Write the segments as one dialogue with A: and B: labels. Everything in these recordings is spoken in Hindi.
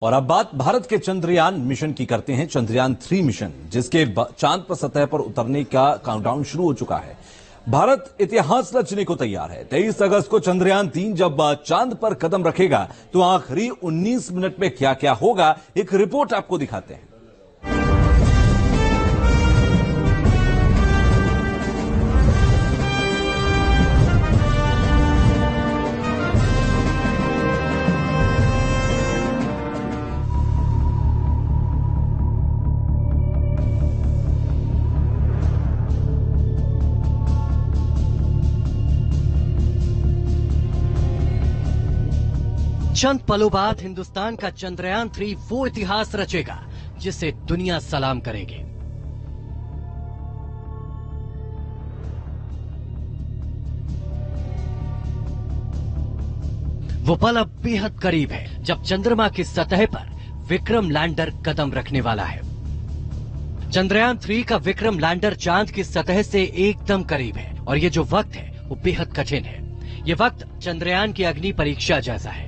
A: और अब बात भारत के चंद्रयान मिशन की करते हैं। चंद्रयान 3 मिशन, जिसके चांद पर सतह पर उतरने का काउंटडाउन शुरू हो चुका है। भारत इतिहास रचने को तैयार है। 23 अगस्त को चंद्रयान 3 जब चांद पर कदम रखेगा तो आखिरी 19 मिनट में क्या क्या होगा, एक रिपोर्ट आपको दिखाते हैं।
B: चंद पलों बाद हिंदुस्तान का चंद्रयान 3 वो इतिहास रचेगा जिसे दुनिया सलाम करेगी। वो पल अब बेहद करीब है जब चंद्रमा की सतह पर विक्रम लैंडर कदम रखने वाला है। चंद्रयान 3 का विक्रम लैंडर चांद की सतह से एकदम करीब है और ये जो वक्त है वो बेहद कठिन है। ये वक्त चंद्रयान की अग्नि परीक्षा जैसा है।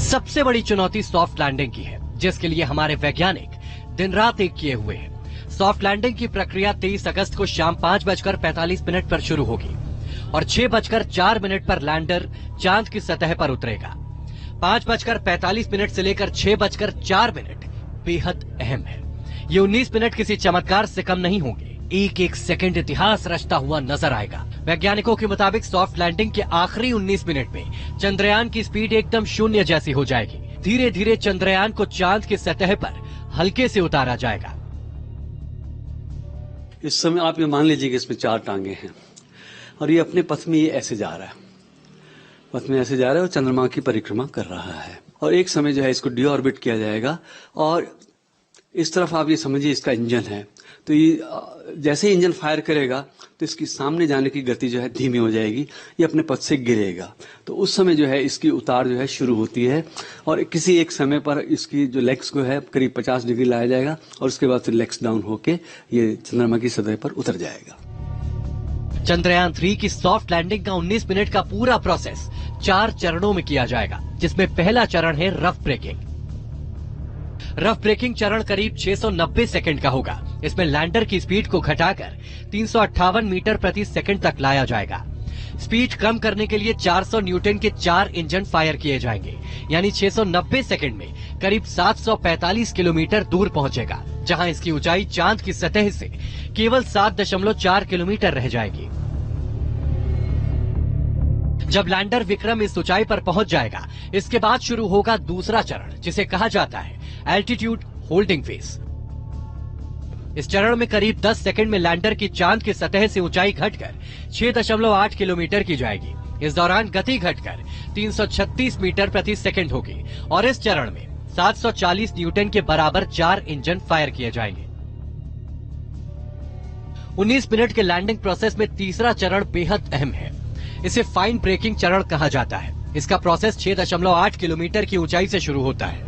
B: सबसे बड़ी चुनौती सॉफ्ट लैंडिंग की है, जिसके लिए हमारे वैज्ञानिक दिन रात एक किए हुए हैं। सॉफ्ट लैंडिंग की प्रक्रिया 23 अगस्त को शाम 5:45 पर शुरू होगी और 6:04 पर लैंडर चांद की सतह पर उतरेगा। 5:45 से लेकर 6:04 बेहद अहम है। ये 19 मिनट किसी चमत्कार से कम नहीं होंगे। एक एक सेकंड इतिहास रचता हुआ नजर आएगा। वैज्ञानिकों के मुताबिक सॉफ्ट लैंडिंग के आखिरी 19 मिनट में चंद्रयान की स्पीड एकदम शून्य जैसी हो जाएगी। धीरे धीरे चंद्रयान को चांद की सतह पर हल्के से उतारा जाएगा।
C: इस समय आप ये मान लीजिए कि इसमें 4 टांगे हैं और ये अपने पथ में ये ऐसे जा रहा है, पथ में ऐसे जा रहा है और चंद्रमा की परिक्रमा कर रहा है। और एक समय जो है इसको डी ऑर्बिट किया जाएगा और इस तरफ आप ये समझिए इसका इंजन है। तो ये जैसे ही इंजन फायर करेगा तो इसकी सामने जाने की गति जो है धीमी हो जाएगी, ये अपने पथ से गिरेगा। तो उस समय जो है इसकी उतार जो है शुरू होती है और किसी एक समय पर इसकी जो लेग्स को है करीब 50 डिग्री लाया जाएगा और उसके बाद फिर लेग्स डाउन होके ये चंद्रमा की सतह पर उतर जाएगा।
B: चंद्रयान 3 की सॉफ्ट लैंडिंग का 19 मिनट का पूरा प्रोसेस 4 चरणों में किया जाएगा, जिसमें पहला चरण है रफ ब्रेकिंग। रफ ब्रेकिंग चरण करीब 690 सेकंड का होगा। इसमें लैंडर की स्पीड को घटाकर 358 मीटर प्रति सेकंड तक लाया जाएगा। स्पीड कम करने के लिए 400 न्यूटन के 4 इंजन फायर किए जाएंगे, यानी 690 सेकंड में करीब 745 किलोमीटर दूर पहुंचेगा, जहां इसकी ऊंचाई चांद की सतह से केवल 7.4 किलोमीटर रह जाएगी। जब लैंडर विक्रम इस ऊंचाई पर पहुंच जाएगा, इसके बाद शुरू होगा दूसरा चरण, जिसे कहा जाता है एल्टीट्यूड होल्डिंग फेज। इस चरण में करीब 10 सेकंड में लैंडर की चांद की सतह से ऊंचाई घटकर 6.8 किलोमीटर की जाएगी। इस दौरान गति घटकर 336 मीटर प्रति सेकंड होगी और इस चरण में 740 न्यूटन के बराबर 4 इंजन फायर किए जाएंगे। 19 मिनट के लैंडिंग प्रोसेस में तीसरा चरण बेहद अहम है। इसे फाइन ब्रेकिंग चरण कहा जाता है। इसका प्रोसेस 6.8 किलोमीटर की ऊंचाई से शुरू होता है।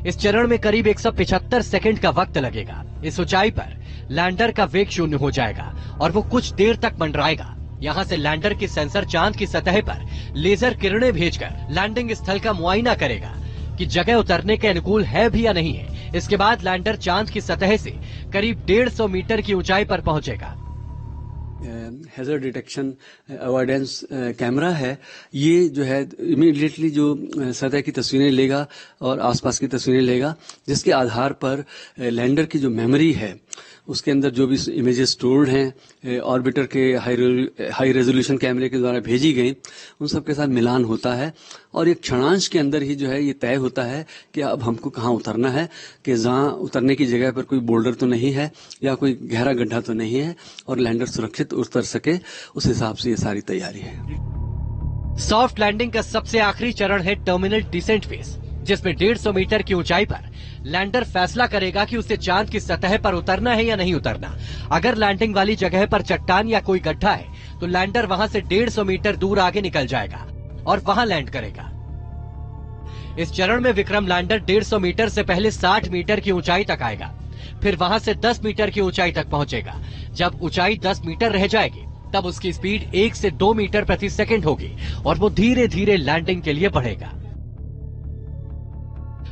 B: इस चरण में करीब 175 सेकंड का वक्त लगेगा। इस ऊंचाई पर लैंडर का वेग शून्य हो जाएगा और वो कुछ देर तक मंडराएगा। यहां से लैंडर की सेंसर चांद की सतह पर लेजर किरणें भेजकर लैंडिंग स्थल का मुआयना करेगा कि जगह उतरने के अनुकूल है भी या नहीं है। इसके बाद लैंडर चांद की सतह से करीब 150 मीटर की ऊंचाई पर पहुंचेगा।
C: हैजर्ड डिटेक्शन अवॉइडेंस कैमरा है, ये जो है इमीडिएटली जो सतह की तस्वीरें लेगा और आसपास की तस्वीरें लेगा, जिसके आधार पर लैंडर की जो मेमोरी है उसके अंदर जो भी इमेजेस स्टोर्ड हैं ऑर्बिटर के हाई रेजोल्यूशन कैमरे के द्वारा भेजी गई, उन सब के साथ मिलान होता है और एक क्षणांश के अंदर ही जो है ये तय होता है कि अब हमको कहाँ उतरना है, कि जहाँ उतरने की जगह पर कोई बोल्डर तो नहीं है या कोई गहरा गड्ढा तो नहीं है और लैंडर सुरक्षित उतर सके, उस हिसाब से ये सारी तैयारी है।
B: सॉफ्ट लैंडिंग का सबसे आखिरी चरण है टर्मिनल डिसेंट फेज, जिसमें 150 मीटर की ऊंचाई पर लैंडर फैसला करेगा कि उसे चांद की सतह पर उतरना है या नहीं उतरना। अगर लैंडिंग वाली जगह पर चट्टान या कोई गड्ढा है तो लैंडर वहां से 150 मीटर दूर आगे निकल जाएगा और वहां लैंड करेगा। इस चरण में विक्रम लैंडर 150 मीटर से पहले 60 मीटर की ऊंचाई तक आएगा, फिर वहां से 10 मीटर की ऊंचाई तक पहुंचेगा। जब ऊंचाई 10 मीटर रह जाएगी तब उसकी स्पीड 1 से 2 मीटर प्रति सेकंड होगी और वो धीरे धीरे लैंडिंग के लिए बढ़ेगा।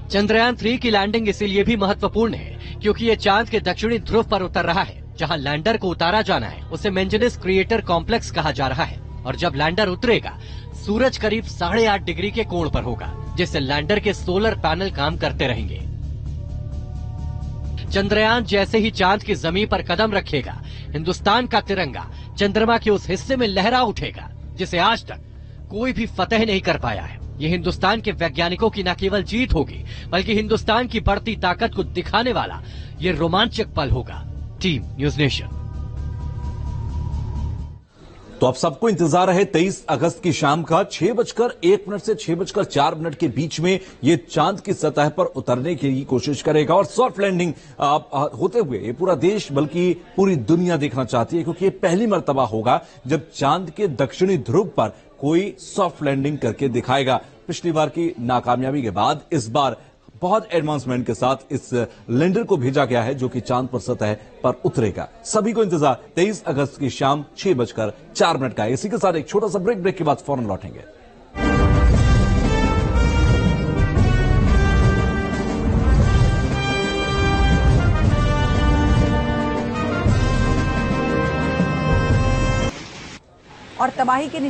B: चंद्रयान 3 की लैंडिंग इसीलिए भी महत्वपूर्ण है क्योंकि ये चांद के दक्षिणी ध्रुव पर उतर रहा है। जहां लैंडर को उतारा जाना है उसे मेंजिनस क्रिएटर कॉम्प्लेक्स कहा जा रहा है और जब लैंडर उतरेगा सूरज करीब 8.5 डिग्री के कोण पर होगा, जिससे लैंडर के सोलर पैनल काम करते रहेंगे। चंद्रयान जैसे ही चांद की जमीन पर कदम रखेगा, हिंदुस्तान का तिरंगा चंद्रमा के उस हिस्से में लहरा उठेगा जिसे आज तक कोई भी फतेह नहीं कर पाया है। ये हिंदुस्तान के वैज्ञानिकों की न केवल जीत होगी बल्कि हिंदुस्तान की बढ़ती ताकत को दिखाने वाला ये रोमांचक पल होगा। Team news nation.
A: तो अब सबको इंतजार है 23 अगस्त की शाम का 6:01 से 6:04 के बीच में ये चांद की सतह पर उतरने की कोशिश करेगा और सॉफ्ट लैंडिंग होते हुए ये पूरा देश बल्कि पूरी दुनिया देखना चाहती है, क्योंकि ये पहली मर्तबा होगा जब चांद के दक्षिणी ध्रुव पर कोई सॉफ्ट लैंडिंग करके दिखाएगा। पिछली बार की नाकामयाबी के बाद इस बार बहुत एडवांसमेंट के साथ इस लैंडर को भेजा गया है जो कि चांद पर सतह पर उतरेगा। सभी को इंतजार 23 अगस्त की शाम 6:04 का। इसी के साथ एक छोटा सा ब्रेक के बाद फौरन लौटेंगे।
D: और तबाही के